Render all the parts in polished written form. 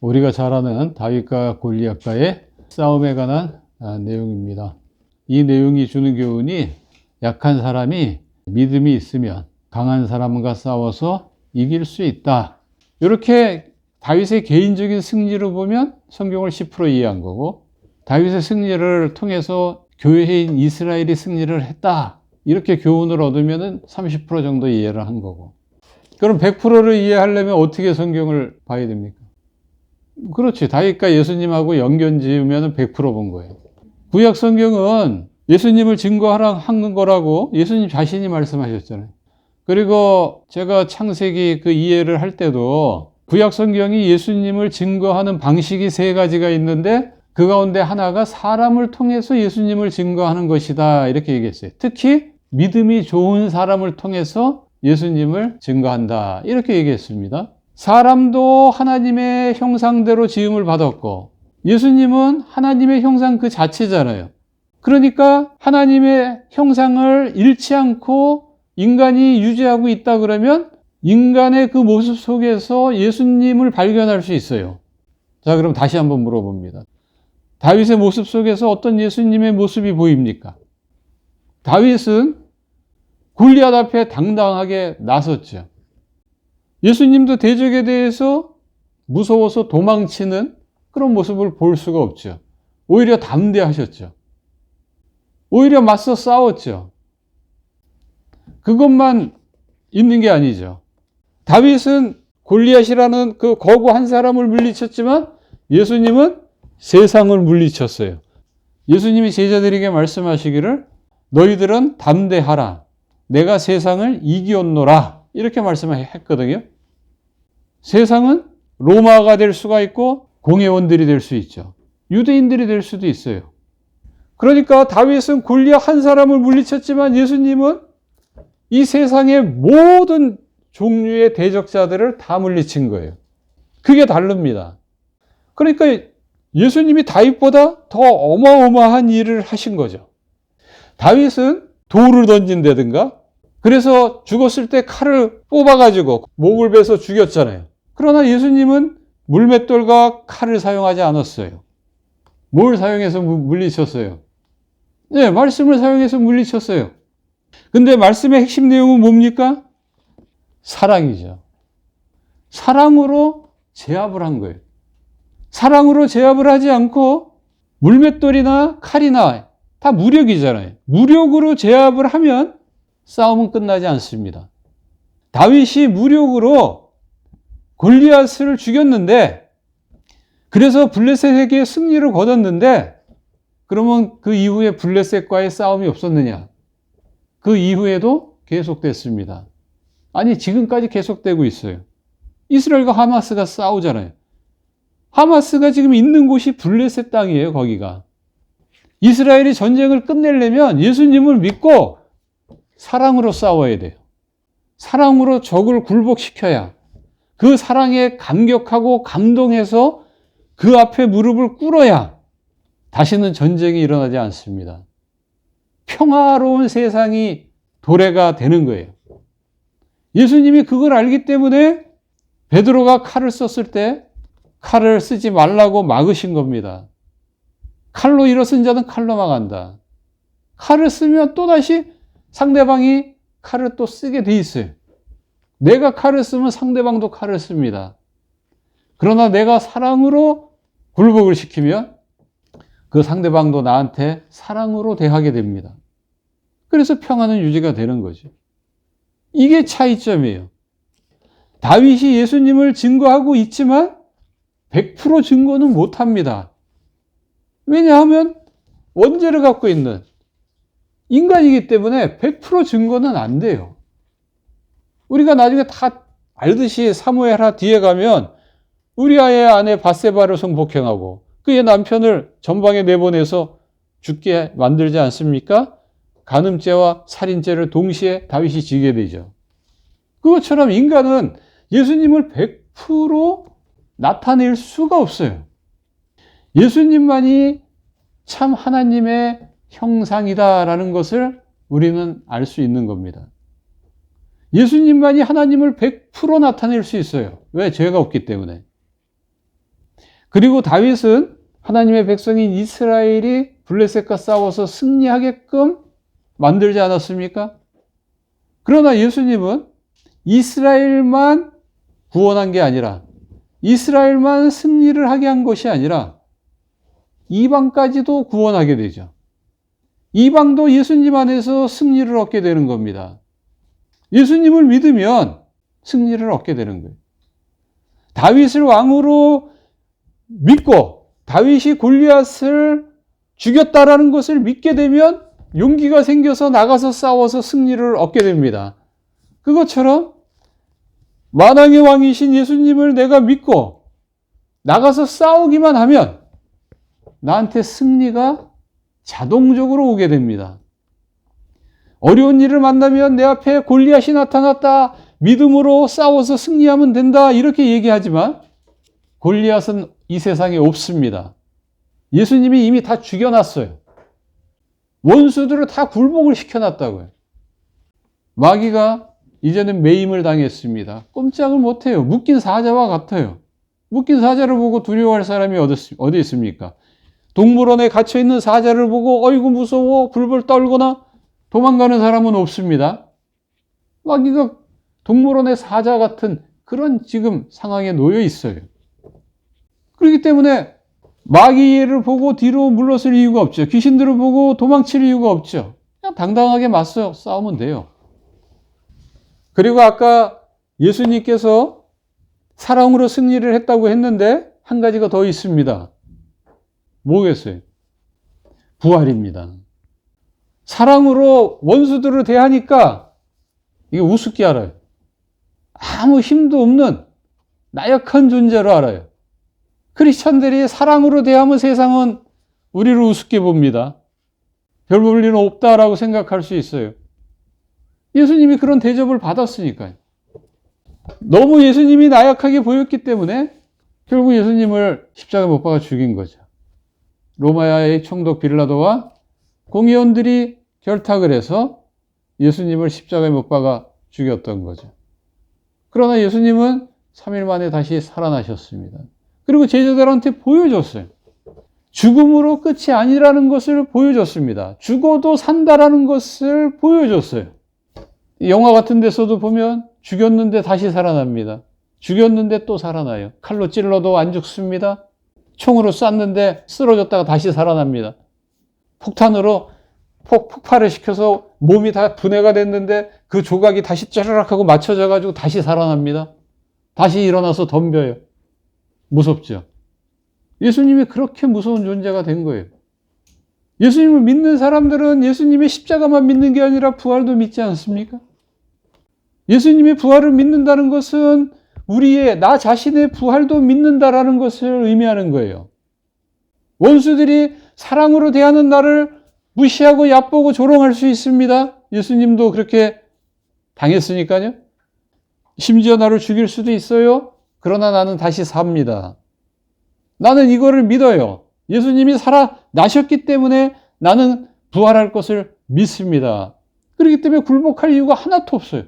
우리가 잘 아는 다윗과 골리앗과의 싸움에 관한 내용입니다. 이 내용이 주는 교훈이 약한 사람이 믿음이 있으면 강한 사람과 싸워서 이길 수 있다. 이렇게 다윗의 개인적인 승리로 보면 성경을 10% 이해한 거고, 다윗의 승리를 통해서 교회인 이스라엘이 승리를 했다. 이렇게 교훈을 얻으면 30% 정도 이해를 한 거고. 그럼 100%를 이해하려면 어떻게 성경을 봐야 됩니까? 그렇지. 다윗과 예수님하고 연결 지으면 100% 본 거예요. 구약 성경은 예수님을 증거하라 한 거라고 예수님 자신이 말씀하셨잖아요. 그리고 제가 창세기 그 이해를 할 때도 구약 성경이 예수님을 증거하는 방식이 3가지가 있는데 그 가운데 하나가 사람을 통해서 예수님을 증거하는 것이다. 이렇게 얘기했어요. 특히 믿음이 좋은 사람을 통해서 예수님을 증거한다. 이렇게 얘기했습니다. 사람도 하나님의 형상대로 지음을 받았고 예수님은 하나님의 형상 그 자체잖아요. 그러니까 하나님의 형상을 잃지 않고 인간이 유지하고 있다 그러면 인간의 그 모습 속에서 예수님을 발견할 수 있어요. 자, 그럼 다시 한번 물어봅니다. 다윗의 모습 속에서 어떤 예수님의 모습이 보입니까? 다윗은 골리앗 앞에 당당하게 나섰죠. 예수님도 대적에 대해서 무서워서 도망치는 그런 모습을 볼 수가 없죠. 오히려 담대하셨죠. 오히려 맞서 싸웠죠. 그것만 있는 게 아니죠. 다윗은 골리앗이라는 그 거구 한 사람을 물리쳤지만 예수님은 세상을 물리쳤어요. 예수님이 제자들에게 말씀하시기를 너희들은 담대하라. 내가 세상을 이기었노라. 이렇게 말씀했거든요. 세상은 로마가 될 수가 있고 공회원들이 될 수 있죠. 유대인들이 될 수도 있어요. 그러니까 다윗은 골리앗 한 사람을 물리쳤지만 예수님은 이 세상의 모든 종류의 대적자들을 다 물리친 거예요. 그게 다릅니다. 그러니까 예수님이 다윗보다 더 어마어마한 일을 하신 거죠. 다윗은 돌을 던진다든가 그래서 죽었을 때 칼을 뽑아가지고 목을 베서 죽였잖아요. 그러나 예수님은 물맷돌과 칼을 사용하지 않았어요. 뭘 사용해서 물리쳤어요? 네, 말씀을 사용해서 물리쳤어요. 근데 말씀의 핵심 내용은 뭡니까? 사랑이죠. 사랑으로 제압을 한 거예요. 사랑으로 제압을 하지 않고 물맷돌이나 칼이나 다 무력이잖아요. 무력으로 제압을 하면 싸움은 끝나지 않습니다. 다윗이 무력으로 골리앗을 죽였는데 그래서 블레셋에게 승리를 거뒀는데 그러면 그 이후에 블레셋과의 싸움이 없었느냐? 그 이후에도 계속됐습니다. 아니 지금까지 계속되고 있어요. 이스라엘과 하마스가 싸우잖아요. 하마스가 지금 있는 곳이 블레셋 땅이에요. 거기가. 이스라엘이 전쟁을 끝내려면 예수님을 믿고 사랑으로 싸워야 돼요. 사랑으로 적을 굴복시켜야 그 사랑에 감격하고 감동해서 그 앞에 무릎을 꿇어야 다시는 전쟁이 일어나지 않습니다. 평화로운 세상이 도래가 되는 거예요. 예수님이 그걸 알기 때문에 베드로가 칼을 썼을 때 칼을 쓰지 말라고 막으신 겁니다. 칼로 일어선 자는 칼로 망한다. 칼을 쓰면 또다시 상대방이 칼을 또 쓰게 돼 있어요. 내가 칼을 쓰면 상대방도 칼을 씁니다. 그러나 내가 사랑으로 굴복을 시키면 그 상대방도 나한테 사랑으로 대하게 됩니다. 그래서 평화는 유지가 되는 거죠. 이게 차이점이에요. 다윗이 예수님을 증거하고 있지만 100% 증거는 못합니다. 왜냐하면 원죄를 갖고 있는 인간이기 때문에 100% 증거는 안 돼요. 우리가 나중에 다 알듯이 사무엘하 뒤에 가면 우리아의 아내 밧세바를 성폭행하고 그의 남편을 전방에 내보내서 죽게 만들지 않습니까? 간음죄와 살인죄를 동시에 다윗이 지게 되죠. 그것처럼 인간은 예수님을 100% 나타낼 수가 없어요. 예수님만이 참 하나님의 형상이다라는 것을 우리는 알 수 있는 겁니다. 예수님만이 하나님을 100% 나타낼 수 있어요. 왜? 죄가 없기 때문에. 그리고 다윗은 하나님의 백성인 이스라엘이 블레셋과 싸워서 승리하게끔 만들지 않았습니까? 그러나 예수님은 이스라엘만 구원한 게 아니라, 이스라엘만 승리를 하게 한 것이 아니라 이방까지도 구원하게 되죠. 이방도 예수님 안에서 승리를 얻게 되는 겁니다. 예수님을 믿으면 승리를 얻게 되는 거예요. 다윗을 왕으로 믿고 다윗이 골리앗을 죽였다라는 것을 믿게 되면 용기가 생겨서 나가서 싸워서 승리를 얻게 됩니다. 그것처럼 만왕의 왕이신 예수님을 내가 믿고 나가서 싸우기만 하면 나한테 승리가 자동적으로 오게 됩니다. 어려운 일을 만나면 내 앞에 골리앗이 나타났다, 믿음으로 싸워서 승리하면 된다, 이렇게 얘기하지만 골리앗은 이 세상에 없습니다. 예수님이 이미 다 죽여놨어요. 원수들을 다 굴복을 시켜놨다고요. 마귀가 이제는 매임을 당했습니다. 꼼짝을 못해요. 묶인 사자와 같아요. 묶인 사자를 보고 두려워할 사람이 어디 있습니까? 동물원에 갇혀있는 사자를 보고 어이구 무서워 불불 떨거나 도망가는 사람은 없습니다. 마귀가 동물원의 사자 같은 그런 지금 상황에 놓여 있어요. 그렇기 때문에 마귀를 보고 뒤로 물러설 이유가 없죠. 귀신들을 보고 도망칠 이유가 없죠. 그냥 당당하게 맞서 싸우면 돼요. 그리고 아까 예수님께서 사랑으로 승리를 했다고 했는데 한 가지가 더 있습니다. 뭐겠어요? 부활입니다. 사랑으로 원수들을 대하니까 이게 우습게 알아요. 아무 힘도 없는 나약한 존재로 알아요. 크리스천들이 사랑으로 대하면 세상은 우리를 우습게 봅니다. 별 볼 일은 없다라고 생각할 수 있어요. 예수님이 그런 대접을 받았으니까요. 너무 예수님이 나약하게 보였기 때문에 결국 예수님을 십자가에 못 박아 죽인 거죠. 로마의 총독 빌라도와 공의원들이 결탁을 해서 예수님을 십자가에 못 박아 죽였던 거죠. 그러나 예수님은 3일 만에 다시 살아나셨습니다. 그리고 제자들한테 보여줬어요. 죽음으로 끝이 아니라는 것을 보여줬습니다. 죽어도 산다라는 것을 보여줬어요. 영화 같은 데서도 보면 죽였는데 다시 살아납니다. 죽였는데 또 살아나요. 칼로 찔러도 안 죽습니다. 총으로 쐈는데 쓰러졌다가 다시 살아납니다. 폭탄으로 폭발을 시켜서 몸이 다 분해가 됐는데 그 조각이 다시 쩌르륵 하고 맞춰져 가지고 다시 살아납니다. 다시 일어나서 덤벼요. 무섭죠? 예수님이 그렇게 무서운 존재가 된 거예요. 예수님을 믿는 사람들은 예수님의 십자가만 믿는 게 아니라 부활도 믿지 않습니까? 예수님의 부활을 믿는다는 것은 우리의 나 자신의 부활도 믿는다라는 것을 의미하는 거예요. 원수들이 사랑으로 대하는 나를 무시하고 얕보고 조롱할 수 있습니다. 예수님도 그렇게 당했으니까요. 심지어 나를 죽일 수도 있어요. 그러나 나는 다시 삽니다. 나는 이거를 믿어요. 예수님이 살아나셨기 때문에 나는 부활할 것을 믿습니다. 그렇기 때문에 굴복할 이유가 하나도 없어요.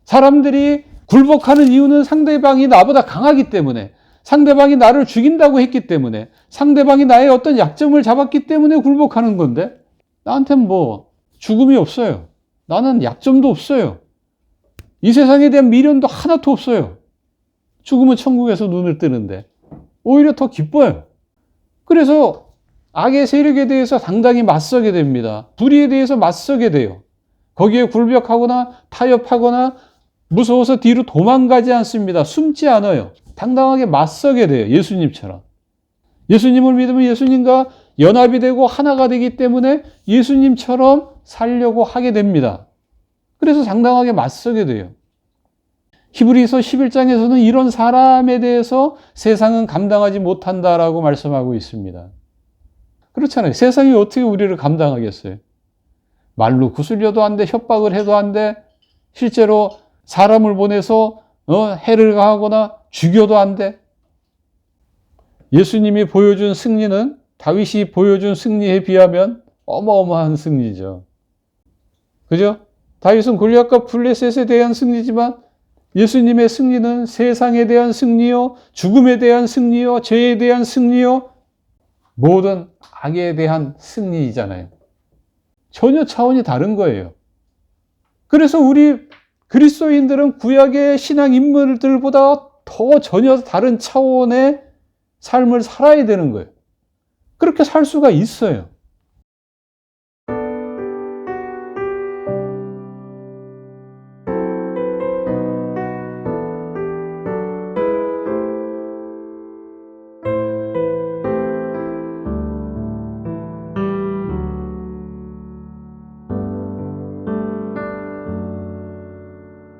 사람들이 굴복하는 이유는 상대방이 나보다 강하기 때문에, 상대방이 나를 죽인다고 했기 때문에, 상대방이 나의 어떤 약점을 잡았기 때문에 굴복하는 건데, 나한테는 뭐 죽음이 없어요. 나는 약점도 없어요. 이 세상에 대한 미련도 하나도 없어요. 죽으면 천국에서 눈을 뜨는데 오히려 더 기뻐요. 그래서 악의 세력에 대해서 당당히 맞서게 됩니다. 불의에 대해서 맞서게 돼요. 거기에 굴벽하거나 타협하거나 무서워서 뒤로 도망가지 않습니다. 숨지 않아요. 당당하게 맞서게 돼요. 예수님처럼. 예수님을 믿으면 예수님과 연합이 되고 하나가 되기 때문에 예수님처럼 살려고 하게 됩니다. 그래서 당당하게 맞서게 돼요. 히브리서 11장에서는 이런 사람에 대해서 세상은 감당하지 못한다라고 말씀하고 있습니다. 그렇잖아요. 세상이 어떻게 우리를 감당하겠어요? 말로 구슬려도 안 돼, 협박을 해도 안 돼, 실제로 사람을 보내서 해를 가하거나 죽여도 안 돼. 예수님이 보여준 승리는 다윗이 보여준 승리에 비하면 어마어마한 승리죠. 그죠? 다윗은 골리앗과 블레셋에 대한 승리지만 예수님의 승리는 세상에 대한 승리요, 죽음에 대한 승리요, 죄에 대한 승리요, 모든 악에 대한 승리이잖아요. 전혀 차원이 다른 거예요. 그래서 우리 그리스도인들은 구약의 신앙 인물들보다 더 전혀 다른 차원의 삶을 살아야 되는 거예요. 그렇게 살 수가 있어요.